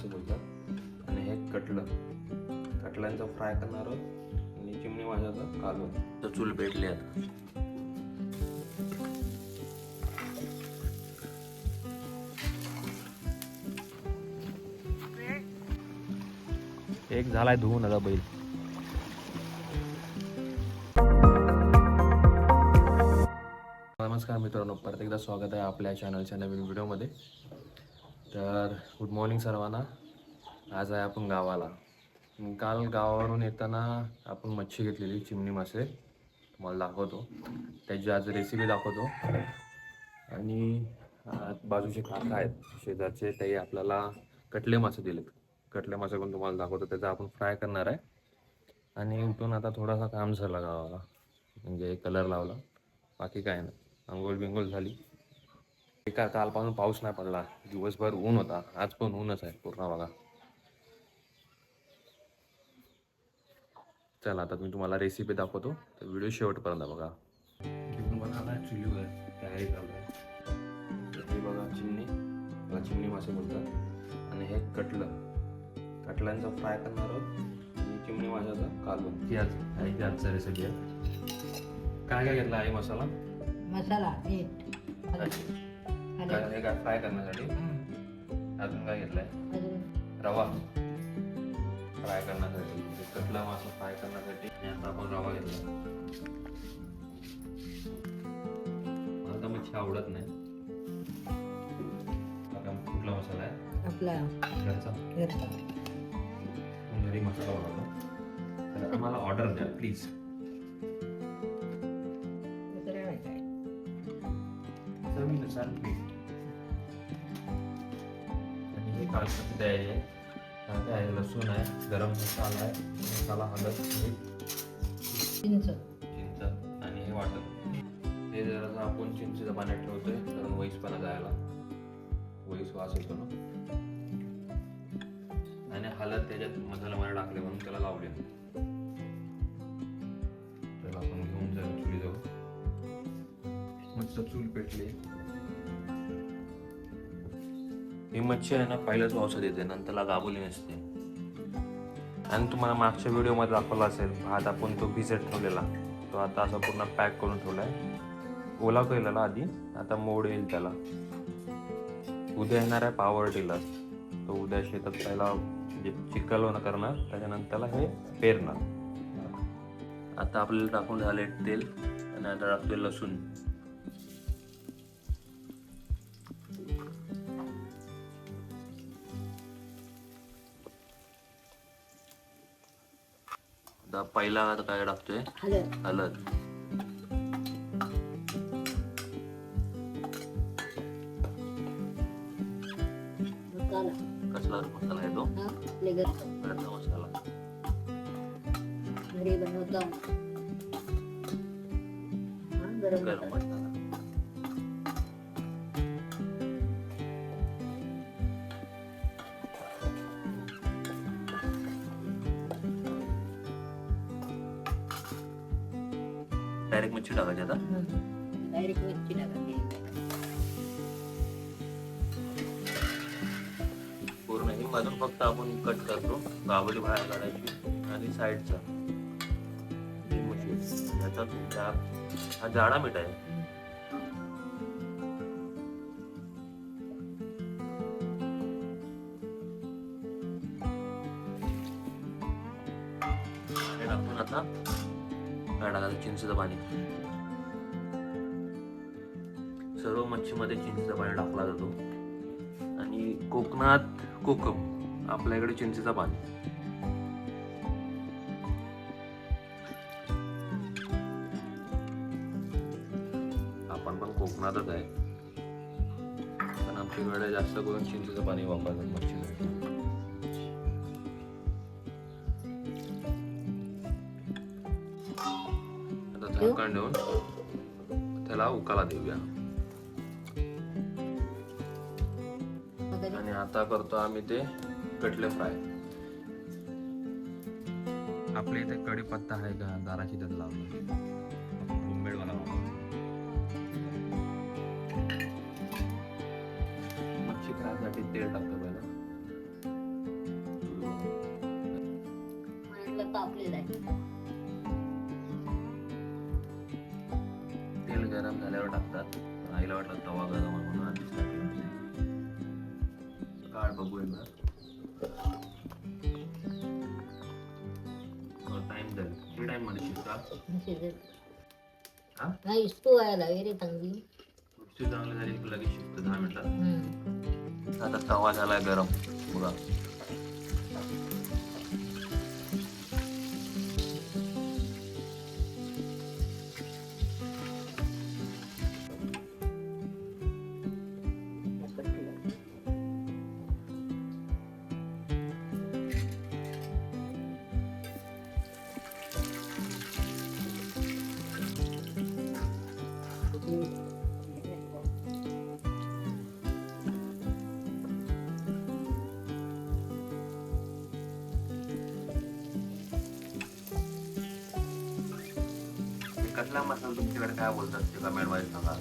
मासे बोलतात. आणि हे कटल्यांचा फ्राय करणार आहोत आणि चिमणी माशाचं कालवण. तर चूल पेटली आता. एक झालाय धुवून आता बैल. नमस्कार मित्रांनो, परत एकदा स्वागत आहे आपल्या चॅनलच्या नवीन व्हिडिओमध्ये. तर गुड मॉर्निंग सर्वांना. आज आहे आपण गावाला. काल गावावरून येताना आपण मच्छी घेतलेली, चिमणी मासे. तुम्हाला दाखवतो, त्याची आज रेसिपी दाखवतो. आणि बाजूचे काका आहेत शेजारचे, ते आपल्याला कटले मासे दिलेत. कटले मासे पण तुम्हाला दाखवतो, त्याचा आपण फ्राय करणार आहे. आणि उठून आता थोडासा काम झाला गावाला, म्हणजे कलर लावला, बाकी काय नाही. आंघोळ बिंघोळ झाली. कालपासून पाऊस नाही पडला, दिवसभर ऊन होता. आज पण ऊनच आहे पूर्ण बघा. चला आता मी तुम्हाला रेसिपी दाखवतो, तर व्हिडिओ शेवटपर्यंत बघा. घेऊन बघा आता चुलीवर तयारी चालू आहे. हे बघा चिमणी मासे बोलतात. आणि हे कटल्यांचा फ्राय करणार आहोत आणि चिमणी माशाचं कालवण. ही आजचा रेसिपी आहे. काय काय घेतला आहे मसाला? मीठ, हे काय फ्राय करण्यासाठी. अजून काय घेतलंय? रवा फ्राय करण्यासाठी, कटला मासा फ्राय करण्यासाठी. आता आपण रवा घेतला. मला तर मच्छी आवडत नाही. कुठला मसाला आहे? आपला घरचा घरी मसाला बनवतो. तर आम्हाला ऑर्डर द्या प्लीज. चवीनुसार मीठ. आणि हे कालची तयारी आहे. काय आहे? लसूण आहे, गरम मसाला आहे, मसाला, हळद, मीठ, चिंच आणि हे वाटण. ते जरा आपण चिंचेच्या पाण्यात ठेवतोय, कारण वैसपणा जायला, वैस वास येतो ना. आणि हळद त्याच्यात मसाल्यामध्ये टाकले म्हणून त्याला लावले. त्याला आपण घेऊन जाऊ चुली जाऊ. मस्त चूल पेटली. ही मच्छी आहे ना, पहिल्याच पावसात येते, नंतरला गाबुली नसते. आणि तुम्हाला मागच्या व्हिडिओमध्ये दाखवला असेल, भात आपण तो भिजत ठेवलेला, तो आता असा पूर्ण पॅक करून ठेवलाय. ओला केलेला आधी, आता मोड येईल त्याला. उद्या येणार आहे पॉवर टिलर, तो उद्या शेतात पहिला म्हणजे चिखल करणार, त्याच्यानंतर त्याला हे पेरणार. आता आपल्याला टाकून झाले तेल, आणि आता टाकतोय लसूण. आता पहिला आता काय टाकतोय? हळद. कसला मसाला आहे तो? घरचा मसाला. घरी बनवतो गरम मसाला. डायरेक्ट मच्छी टाकायची आता. डायरेक्ट मच्छी टाकायची. पूर्ण ही मधून फक्त आपण कट करतो, गावडी बाहेर काढायची. आणि साईडचा हा जाडा मीठ आहे. आणि टाकून आता काय टाकायचं? चिंचेचं पाणी. सर्व मच्छीमध्ये चिंचेचं पाणी टाकला जातो. आणि कोकणात कोकम, आपल्याकडे चिंचेचं पाणी. आपण पण कोकणातच आहे, पण आमच्याकडे जास्त करून चिंचेचं पाणी वापरतात मच्छीसाठी. आता झाकण देऊन त्याला उकाला देऊया. आणि आता करतो आम्ही ते कटले फ्राय. आपल्या इथे कढीपत्ता आहे का? दाराची त्यात लावलं. होममेड वाला मच्छी फ्रायसाठी तेल टाकतो पहिला. तापलेला आहे. तेल गरम झाल्यावर टाकतात. आईला वाटलं तवा गरम आहे म्हणून आधीच टाकलं. काढ बघू एकदा. टाइम झाला. किती टाइम मध्ये शिजता? शिजत हा? नाही इस्तू व्हायला रे चांगली. नुसती चांगली झाली की लगेच शिजतं 10 मिनिटात. हम्म. आता तवा झालाय गरम बघा. कसला मसाला तुमच्याकडे काय बोलतात ते कमेंट मध्ये सांगा.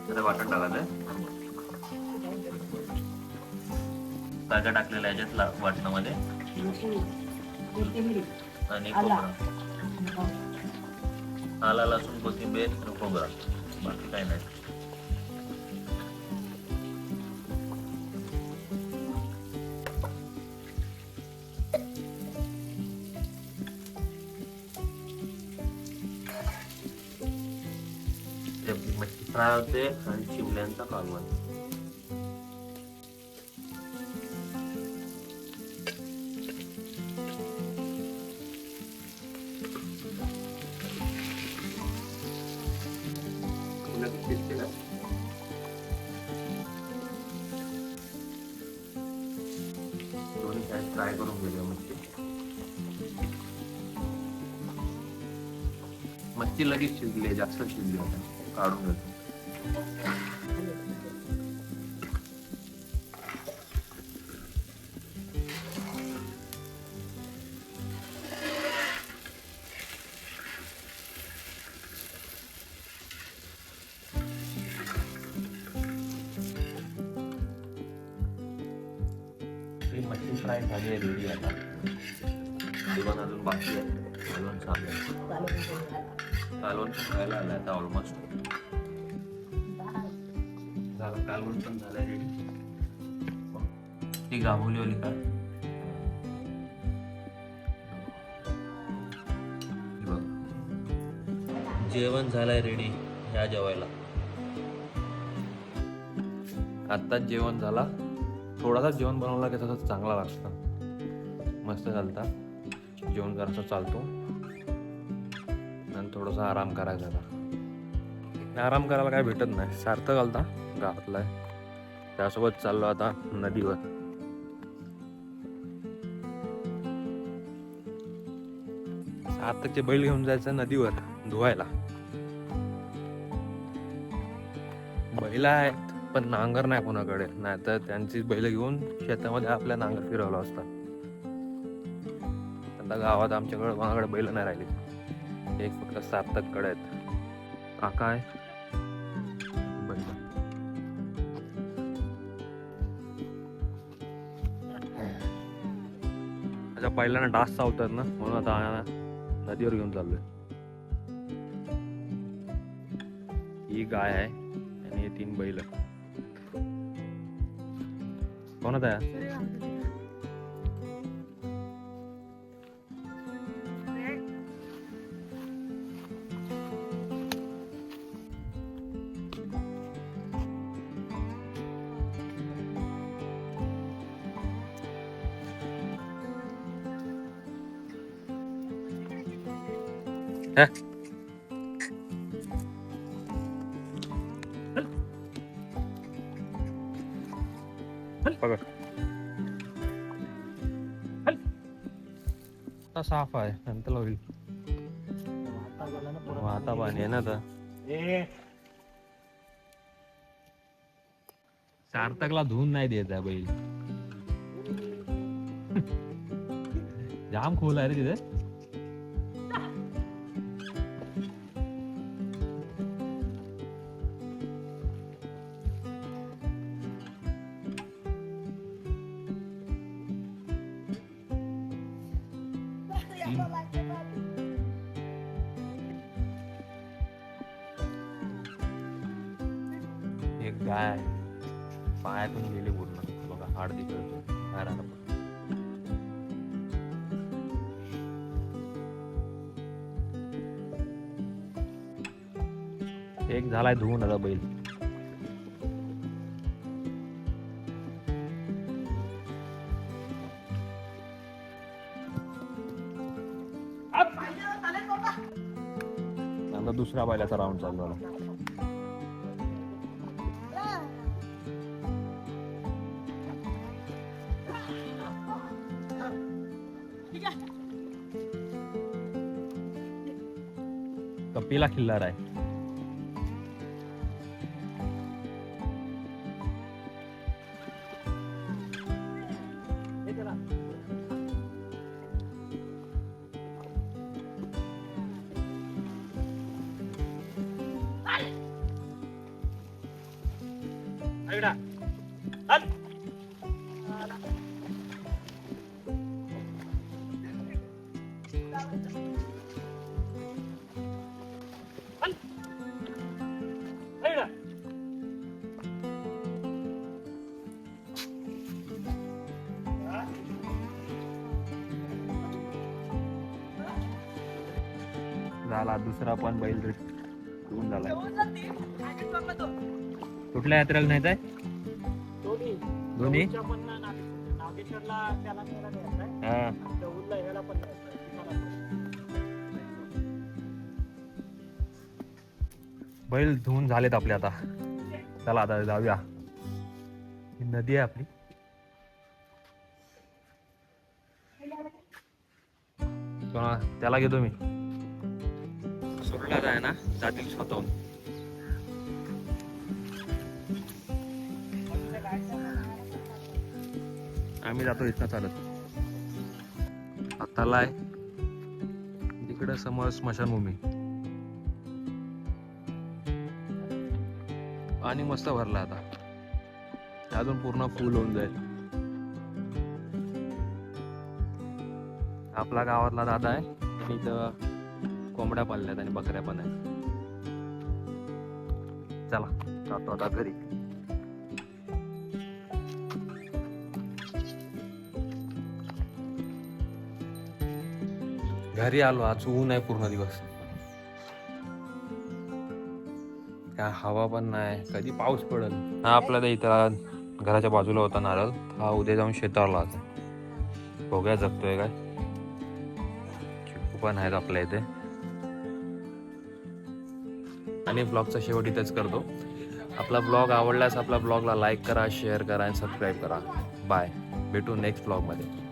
आता वाटण टाकायचंय. काय काय टाकलेलं आहे याच्यात वाटणामध्ये? कोथिंबीर, आणि आला. खोबरं, आला, लसूण, कोथिंबीर आणि खोबरा. बाकी काही नाही. मच्छी फ्राय होते आणि चिवल्यांचा कालवण. दोन्ही साईड फ्राय करून घेऊया मच्छी. मच्छी लगेच शिजली आहे, जास्त शिजली आता. काढून घेतो. मच्छी फ्राय झाली आहे, रेडी आता. कालवण अजून बाकी आहे. कालवण चालू आहे. कालवण खायला आलं आता ऑलमोस्ट. झालं कालवण पण झालंय रेडी. ती गाभोलीवाली काय जेवण झालंय रेडी. ह्या जेवायला. आत्ताच जेवण झाला. थोडासा जेवण बनवला की तसं चांगला लागतं. मस्त चालता. जेवण करायचं चालतो आणि थोडासा आराम करायचा. आराम करायला काय भेटत नाही. सार्थक आलता गावातला आहे, त्यासोबत चाललो आता नदीवर. सार्थकचे बैल घेऊन जायचं नदीवर धुवायला. बैल आहेत पण नांगर नाही कोणाकडे, नाही तर त्यांची बैल घेऊन शेतामध्ये आपल्या नांगर फिरवला असता. आता गावात आमच्याकडे कोणाकडे बैल नाही राहिली. एक फक्त सार्थककडे आहेत. काका आहे बैल. त्याच्या पहिल्यानं डास चावतात ना, म्हणून आता नदीवर घेऊन चाललोय. ही गाय आहे आणि हे 3 बैल. कोणाचा आहे? पकड. साफ आहे नंतर होईल. आता पाणी आहे ना आता. सार्थकला धुवून नाही देत आहे बैल. जाम खोल आहे रे तिथे. एक गाय पायातून गेली पूर्ण बघा. हाड दिसत काय राहिलं. एक झालाय धुवून आता बैल. आता दुसऱ्या बैलाचा राऊंड चालू झाला. कपिला खिल्लार आहे. झाला दुसरा पण बैल धुवून झाला. कुठल्या यात्रेला नाही आहे दोन्ही. हा बैल धुवून झालेत आपले आता. चला आता जाऊया. ही नदी आहे आपली. त्याला घेतो मी. सोडला आहे ना जातील स्वतःहून. आम्ही जातो इथं चालत. आताला आहे तिकडे समोर स्मशानभूमी. पाणी मस्त भरलं आता. अजून पूर्ण फुल होऊन जाईल. आपला गावातला दादा आहे आणि इथं कोंबड्या पाळल्यात आणि बकऱ्या पण आहेत. चला जातो आता घरी. घरी आलो. आज ऊन आहे पूर्ण दिवस. काय हवा पण नाही. कधी पाऊस पडेल. हा आपल्या इथं घराच्या बाजूला होता नारळ. हा उद्या जाऊन शेतावरला आता. बघूया जगतोय काय. चिकू पण आहेत आपल्या इथे. आणि ब्लॉगचा शेवट इथेच करतो. आपला ब्लॉग आवडल्यास आपल्या ब्लॉगला लाईक करा, शेअर करा आणि सबस्क्राईब करा. बाय. भेटू नेक्स्ट ब्लॉगमध्ये.